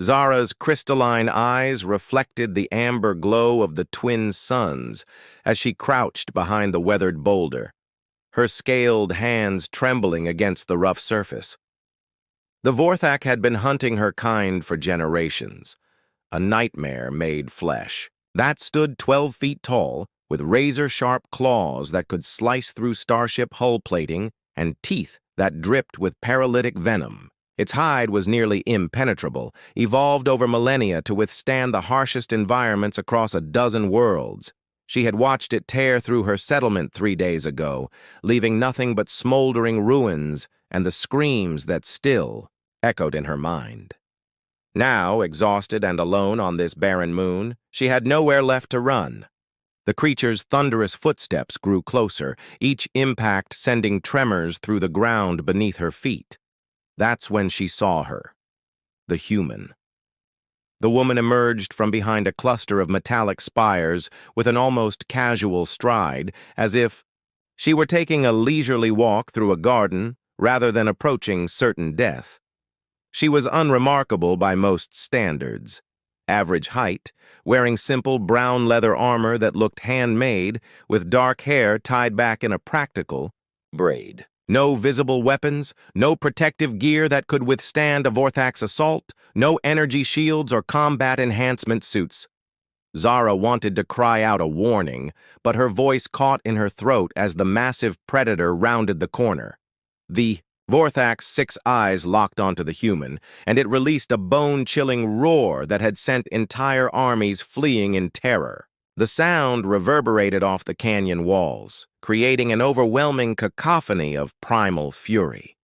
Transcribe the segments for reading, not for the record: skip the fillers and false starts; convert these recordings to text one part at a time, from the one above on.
Zara's crystalline eyes reflected the amber glow of the twin suns as she crouched behind the weathered boulder, her scaled hands trembling against the rough surface. The Vorthak had been hunting her kind for generations, a nightmare made flesh. That stood 12 feet tall, with razor-sharp claws that could slice through starship hull plating and teeth that dripped with paralytic venom. Its hide was nearly impenetrable, evolved over millennia to withstand the harshest environments across a dozen worlds. She had watched it tear through her settlement 3 days ago, leaving nothing but smoldering ruins and the screams that still echoed in her mind. Now, exhausted and alone on this barren moon, she had nowhere left to run. The creature's thunderous footsteps grew closer, each impact sending tremors through the ground beneath her feet. That's when she saw her, the human. The woman emerged from behind a cluster of metallic spires with an almost casual stride, as if she were taking a leisurely walk through a garden rather than approaching certain death. She was unremarkable by most standards. Average height, wearing simple brown leather armor that looked handmade, with dark hair tied back in a practical braid. No visible weapons, no protective gear that could withstand a Vorthak's assault, no energy shields or combat enhancement suits. Zara wanted to cry out a warning, but her voice caught in her throat as the massive predator rounded the corner. The Vorthak's 6 eyes locked onto the human, and it released a bone-chilling roar that had sent entire armies fleeing in terror. The sound reverberated off the canyon walls, creating an overwhelming cacophony of primal fury.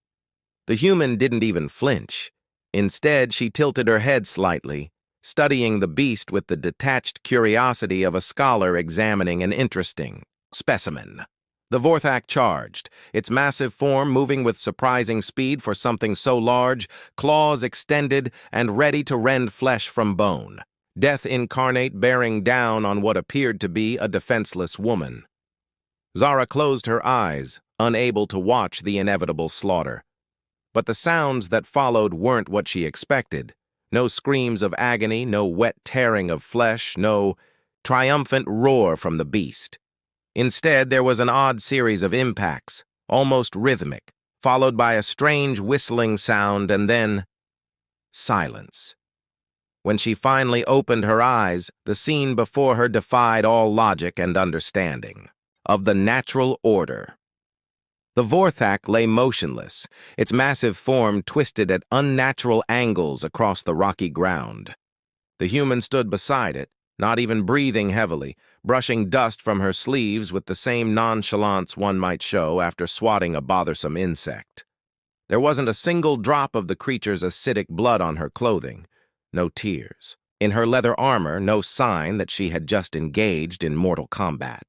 The human didn't even flinch. Instead, she tilted her head slightly, studying the beast with the detached curiosity of a scholar examining an interesting specimen. The Vorthak charged, its massive form moving with surprising speed for something so large, claws extended and ready to rend flesh from bone. Death incarnate bearing down on what appeared to be a defenseless woman. Zara closed her eyes, unable to watch the inevitable slaughter. But the sounds that followed weren't what she expected. No screams of agony, no wet tearing of flesh, no triumphant roar from the beast. Instead, there was an odd series of impacts, almost rhythmic, followed by a strange whistling sound and then silence. When she finally opened her eyes, the scene before her defied all logic and understanding. Of the natural order. The Vorthak lay motionless, its massive form twisted at unnatural angles across the rocky ground. The human stood beside it, not even breathing heavily, brushing dust from her sleeves with the same nonchalance one might show after swatting a bothersome insect. There wasn't a single drop of the creature's acidic blood on her clothing. No tears. In her leather armor, no sign that she had just engaged in mortal combat.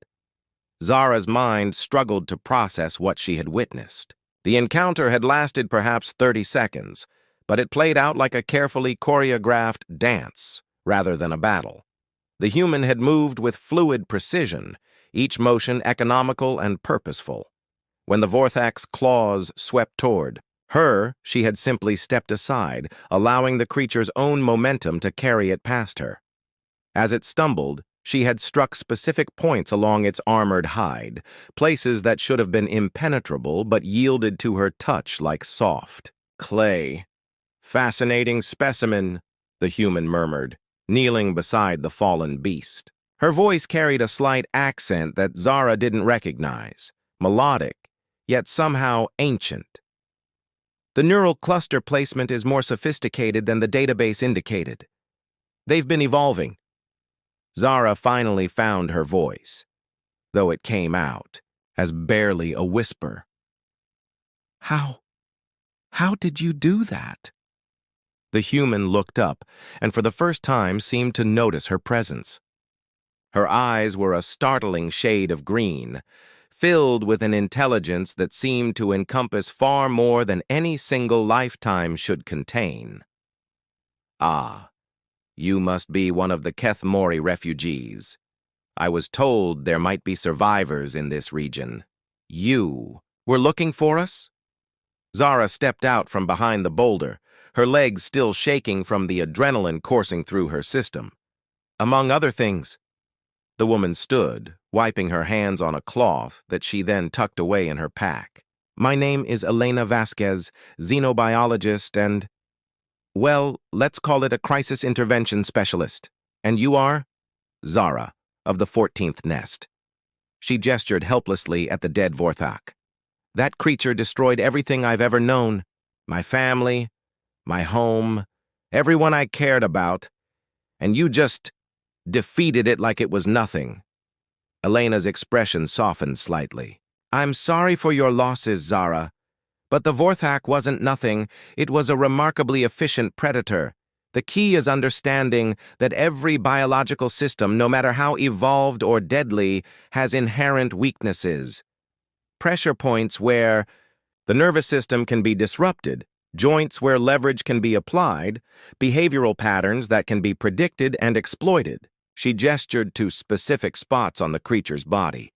Zara's mind struggled to process what she had witnessed. The encounter had lasted perhaps 30 seconds, but it played out like a carefully choreographed dance rather than a battle. The human had moved with fluid precision, each motion economical and purposeful. When the Vorthak's claws swept toward her, she had simply stepped aside, allowing the creature's own momentum to carry it past her. As it stumbled, she had struck specific points along its armored hide, places that should have been impenetrable but yielded to her touch like soft clay. "Fascinating specimen," the human murmured, kneeling beside the fallen beast. Her voice carried a slight accent that Zara didn't recognize, melodic, yet somehow ancient. "The neural cluster placement is more sophisticated than the database indicated. They've been evolving." Zara finally found her voice, though it came out as barely a whisper. How did you do that?" The human looked up, and for the first time seemed to notice her presence. Her eyes were a startling shade of green, filled with an intelligence that seemed to encompass far more than any single lifetime should contain. "Ah, you must be one of the Keth Mori refugees. I was told there might be survivors in this region. You were looking for us?" Zara stepped out from behind the boulder, her legs still shaking from the adrenaline coursing through her system. Among other things, the woman stood, wiping her hands on a cloth that she then tucked away in her pack. My name is Elena Vasquez, xenobiologist and, well, let's call it a crisis intervention specialist. And you are? Zara, of the 14th Nest. She gestured helplessly at the dead Vorthak. That creature destroyed everything I've ever known. My family, my home, everyone I cared about. And you just defeated it like it was nothing. Elena's expression softened slightly. I'm sorry for your losses, Zara. But the Vorthak wasn't nothing. It was a remarkably efficient predator. The key is understanding that every biological system, no matter how evolved or deadly, has inherent weaknesses. Pressure points where the nervous system can be disrupted, joints where leverage can be applied, behavioral patterns that can be predicted and exploited. She gestured to specific spots on the creature's body.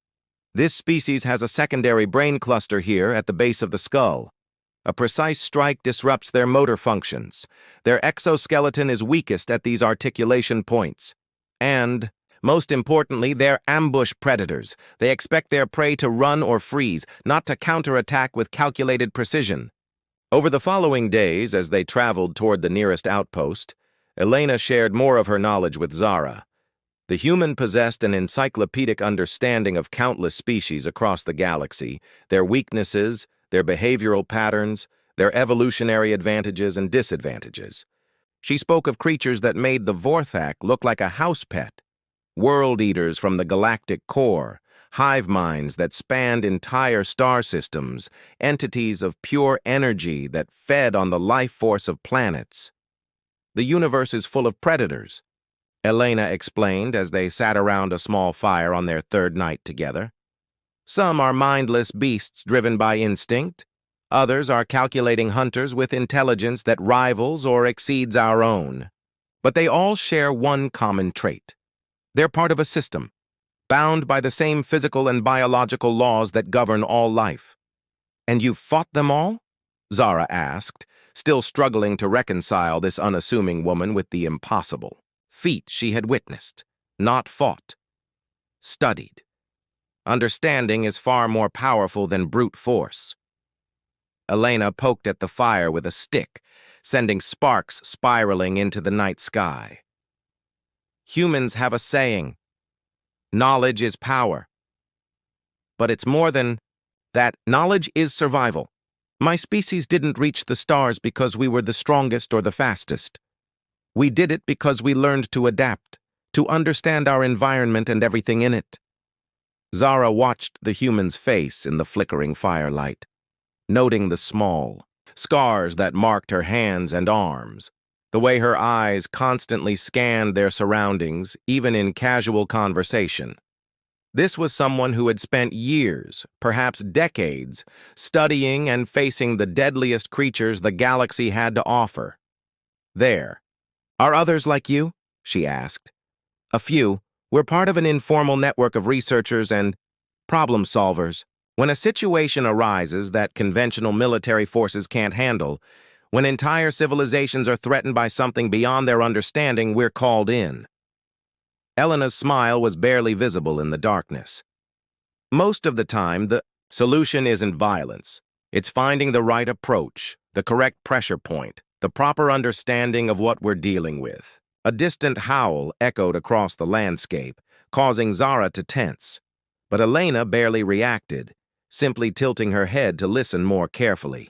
This species has a secondary brain cluster here at the base of the skull. A precise strike disrupts their motor functions. Their exoskeleton is weakest at these articulation points. And, most importantly, they're ambush predators. They expect their prey to run or freeze, not to counterattack with calculated precision. Over the following days, as they traveled toward the nearest outpost, Elena shared more of her knowledge with Zara. The human possessed an encyclopedic understanding of countless species across the galaxy, their weaknesses, their behavioral patterns, their evolutionary advantages and disadvantages. She spoke of creatures that made the Vorthak look like a house pet, world eaters from the galactic core, hive minds that spanned entire star systems, entities of pure energy that fed on the life force of planets. The universe is full of predators, Elena explained as they sat around a small fire on their third night together. Some are mindless beasts driven by instinct. Others are calculating hunters with intelligence that rivals or exceeds our own. But they all share one common trait. They're part of a system, bound by the same physical and biological laws that govern all life. And you've fought them all? Zara asked, still struggling to reconcile this unassuming woman with the impossible. Feat she had witnessed, not fought. Studied. Understanding is far more powerful than brute force. Elena poked at the fire with a stick, sending sparks spiraling into the night sky. Humans have a saying, knowledge is power. But it's more than that. Knowledge is survival. My species didn't reach the stars because we were the strongest or the fastest. We did it because we learned to adapt, to understand our environment and everything in it. Zara watched the human's face in the flickering firelight, noting the small scars that marked her hands and arms, the way her eyes constantly scanned their surroundings, even in casual conversation. This was someone who had spent years, perhaps decades, studying and facing the deadliest creatures the galaxy had to offer. There. Are others like you? She asked. A few. We're part of an informal network of researchers and problem solvers. When a situation arises that conventional military forces can't handle, when entire civilizations are threatened by something beyond their understanding, we're called in. Elena's smile was barely visible in the darkness. Most of the time, the solution isn't violence. It's finding the right approach, the correct pressure point, the proper understanding of what we're dealing with. A distant howl echoed across the landscape, causing Zara to tense. But Elena barely reacted, simply tilting her head to listen more carefully.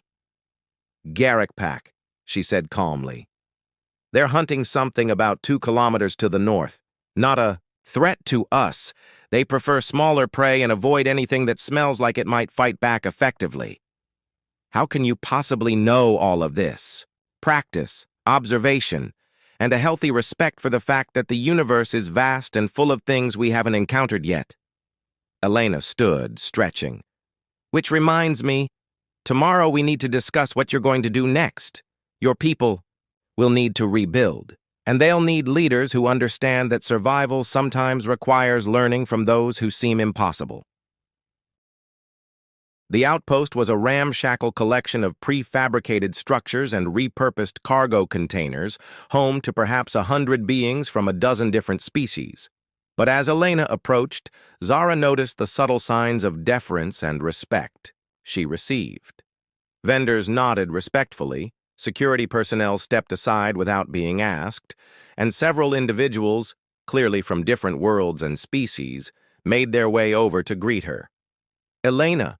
Garrick Pack, she said calmly. They're hunting something about 2 kilometers to the north. Not a threat to us. They prefer smaller prey and avoid anything that smells like it might fight back effectively. How can you possibly know all of this? Practice, observation, and a healthy respect for the fact that the universe is vast and full of things we haven't encountered yet. Elena stood, stretching. Which reminds me, tomorrow we need to discuss what you're going to do next. Your people will need to rebuild, and they'll need leaders who understand that survival sometimes requires learning from those who seem impossible. The outpost was a ramshackle collection of prefabricated structures and repurposed cargo containers, home to perhaps 100 beings from a dozen different species. But as Elena approached, Zara noticed the subtle signs of deference and respect she received. Vendors nodded respectfully, security personnel stepped aside without being asked, and several individuals, clearly from different worlds and species, made their way over to greet her. "Elena,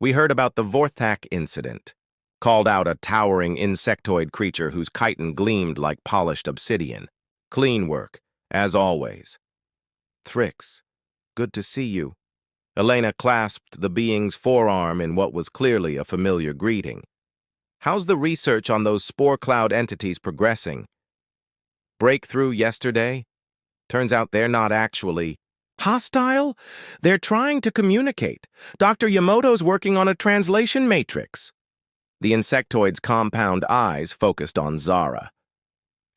we heard about the Vorthak incident," called out a towering insectoid creature whose chitin gleamed like polished obsidian. "Clean work, as always." "Thrix, good to see you." Elena clasped the being's forearm in what was clearly a familiar greeting. "How's the research on those spore cloud entities progressing?" "Breakthrough yesterday? Turns out they're not actually hostile. They're trying to communicate. Dr. Yamoto's working on a translation matrix." The insectoid's compound eyes focused on Zara.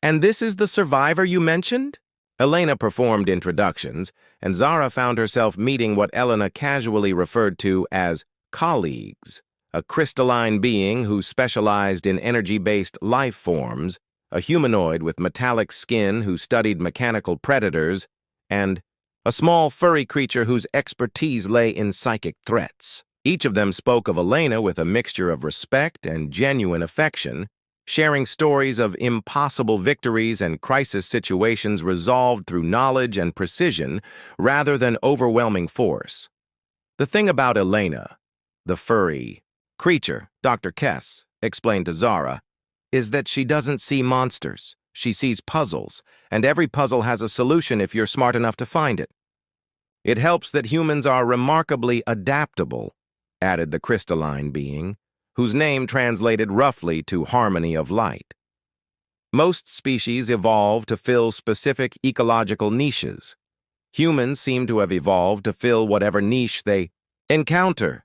"And this is the survivor you mentioned?" Elena performed introductions, and Zara found herself meeting what Elena casually referred to as colleagues, a crystalline being who specialized in energy-based life forms, a humanoid with metallic skin who studied mechanical predators, and a small furry creature whose expertise lay in psychic threats. Each of them spoke of Elena with a mixture of respect and genuine affection, sharing stories of impossible victories and crisis situations resolved through knowledge and precision rather than overwhelming force. "The thing about Elena, the furry creature," Dr. Kess explained to Zara, "is that she doesn't see monsters. She sees puzzles, and every puzzle has a solution if you're smart enough to find it. It helps that humans are remarkably adaptable," added the crystalline being, whose name translated roughly to harmony of light. "Most species evolve to fill specific ecological niches. Humans seem to have evolved to fill whatever niche they encounter."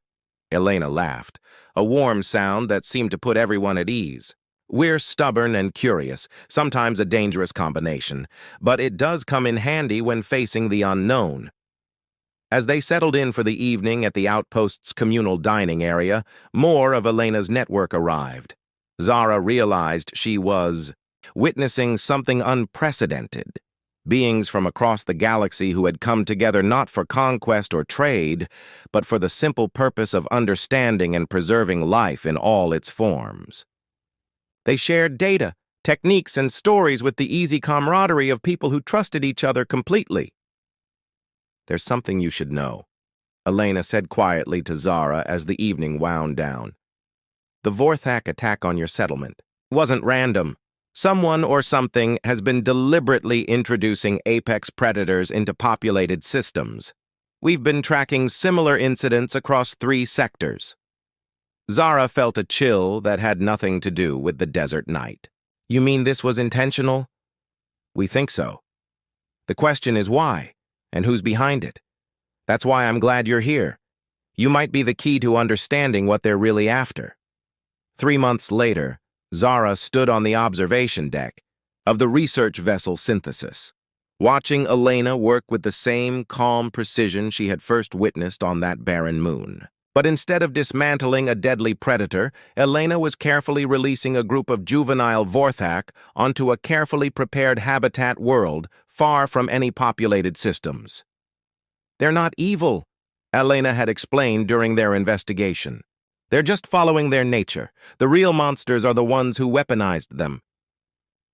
Elena laughed, a warm sound that seemed to put everyone at ease. "We're stubborn and curious, sometimes a dangerous combination, but it does come in handy when facing the unknown." As they settled in for the evening at the outpost's communal dining area, more of Elena's network arrived. Zara realized she was witnessing something unprecedented. Beings from across the galaxy who had come together not for conquest or trade, but for the simple purpose of understanding and preserving life in all its forms. They shared data, techniques, and stories with the easy camaraderie of people who trusted each other completely. "There's something you should know," Elena said quietly to Zara as the evening wound down. "The Vorthak attack on your settlement wasn't random. Someone or something has been deliberately introducing apex predators into populated systems. We've been tracking similar incidents across 3 sectors." Zara felt a chill that had nothing to do with the desert night. "You mean this was intentional?" "We think so. The question is why, and who's behind it. That's why I'm glad you're here. You might be the key to understanding what they're really after." 3 months later, Zara stood on the observation deck of the research vessel Synthesis, watching Elena work with the same calm precision she had first witnessed on that barren moon. But instead of dismantling a deadly predator, Elena was carefully releasing a group of juvenile Vorthak onto a carefully prepared habitat world far from any populated systems. "They're not evil," Elena had explained during their investigation. "They're just following their nature. The real monsters are the ones who weaponized them."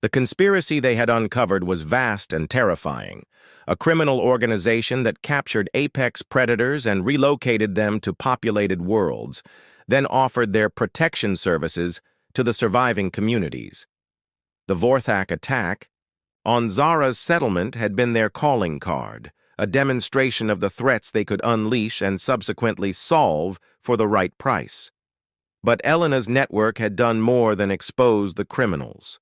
The conspiracy they had uncovered was vast and terrifying, a criminal organization that captured apex predators and relocated them to populated worlds, then offered their protection services to the surviving communities. The Vorthak attack on Zara's settlement had been their calling card, a demonstration of the threats they could unleash and subsequently solve for the right price. But Elena's network had done more than expose the criminals.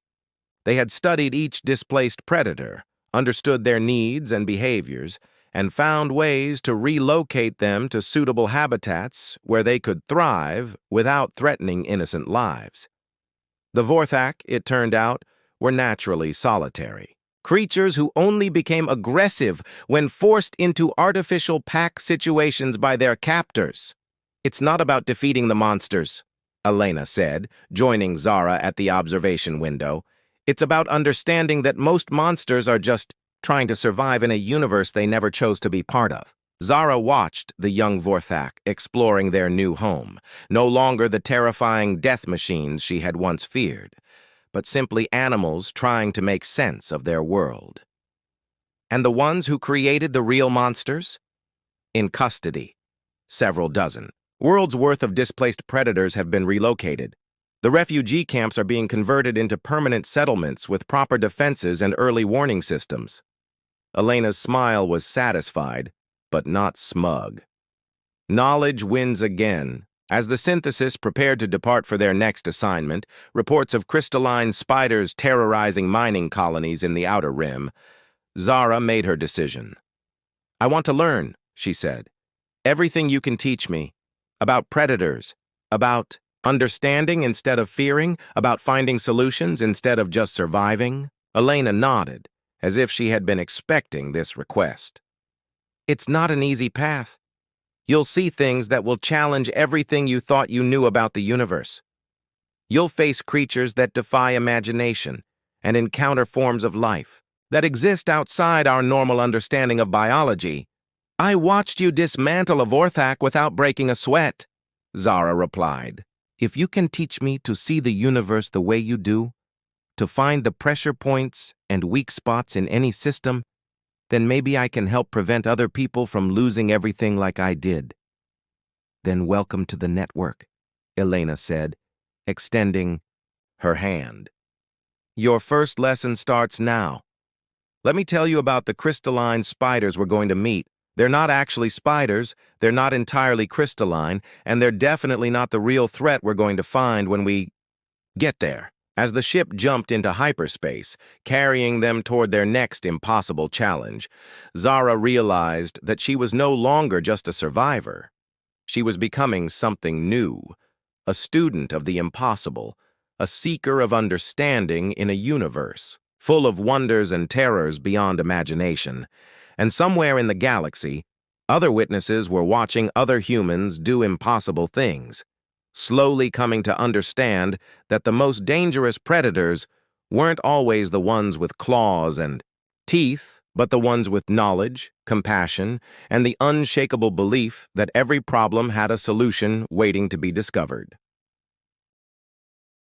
They had studied each displaced predator, understood their needs and behaviors, and found ways to relocate them to suitable habitats where they could thrive without threatening innocent lives. The Vorthak, it turned out, were naturally solitary, creatures who only became aggressive when forced into artificial pack situations by their captors. It's not about defeating the monsters, Elena said, joining Zara at the observation window. It's about understanding that most monsters are just trying to survive in a universe they never chose to be part of. Zara watched the young Vorthak exploring their new home, no longer the terrifying death machines she had once feared, but simply animals trying to make sense of their world. And the ones who created the real monsters? In custody. Several dozen. World's worth of displaced predators have been relocated. The refugee camps are being converted into permanent settlements with proper defenses and early warning systems. Elena's smile was satisfied, but not smug. Knowledge wins again. As the synthesis prepared to depart for their next assignment, reports of crystalline spiders terrorizing mining colonies in the Outer Rim, Zara made her decision. "I want to learn," she said. "Everything you can teach me. About predators, about understanding instead of fearing, about finding solutions instead of just surviving." Elena nodded, as if she had been expecting this request. "It's not an easy path. You'll see things that will challenge everything you thought you knew about the universe. You'll face creatures that defy imagination and encounter forms of life that exist outside our normal understanding of biology." "I watched you dismantle a Vorthak without breaking a sweat," Zara replied. "If you can teach me to see the universe the way you do, to find the pressure points and weak spots in any system, then maybe I can help prevent other people from losing everything like I did." "Then welcome to the network," Elena said, extending her hand. "Your first lesson starts now. Let me tell you about the crystalline spiders we're going to meet. They're not actually spiders, they're not entirely crystalline, and they're definitely not the real threat we're going to find when we get there." As the ship jumped into hyperspace, carrying them toward their next impossible challenge, Zara realized that she was no longer just a survivor. She was becoming something new, a student of the impossible, a seeker of understanding in a universe full of wonders and terrors beyond imagination. And somewhere in the galaxy, other witnesses were watching other humans do impossible things, slowly coming to understand that the most dangerous predators weren't always the ones with claws and teeth, but the ones with knowledge, compassion, and the unshakable belief that every problem had a solution waiting to be discovered.